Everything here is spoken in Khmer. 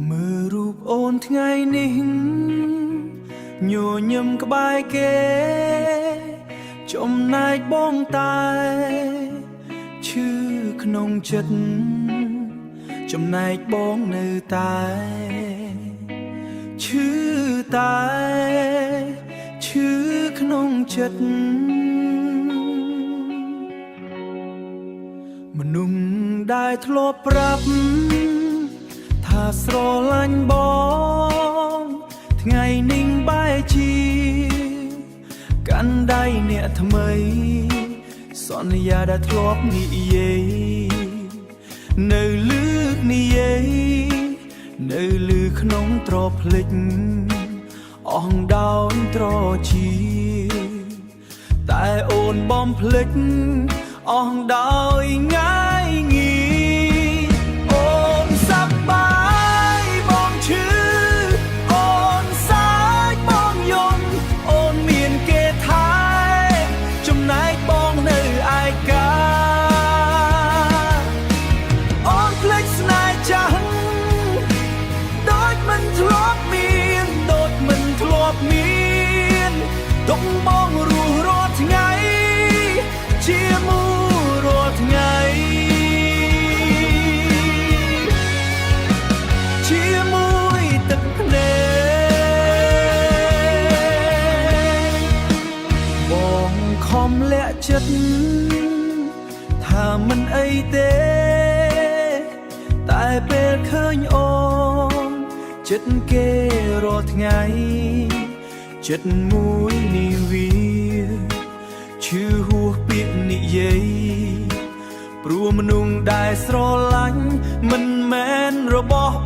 มือรูปโอนថ្ងៃនេះញញឹមក្បែរគេចំណែកបងតែឈឺក្នុងចិត្តចំណែកបងនៅតែឈឺតែឈឺក្នុងចិត្តមនុស្សដែលធ្លាប់ប្រាប់ថាស្រឡាញ់បងថ្ងៃនេះបែរជាកាន់ដៃអ្នកថ្មីសន្យាដែលធ្លាប់និយាយនៅលឺនិយាយនៅលឺក្នុងត្រភ្លេចអស់ដោយត្រជាតែអូនបំភ្លេចអស់ដោយងាយងាយអូនសប្បាយបងឈឺអូនសាច់បងយំអូនមានគេថែចំណែកបងនៅឯកាអូនភ្លេចស្នេហ៍ចាស់ដូចមិនធ្លាប់មានដូចមិនធ្លាប់មានទុកបងរស់រាល់ថ្ងៃជាមួយរាល់ថ្ងៃជាមួយទឹកភ្នែកបងខំលាក់ចិត្តថាមិនអីទេតែពេលឃើញអូនចិត្តគេរាល់ថ្ងៃចិត្តមួយនេះវាឈឺហួសពាក្យនិយាយព្រោះមនុស្សដែលស្រឡាញ់មិនមែនរបស់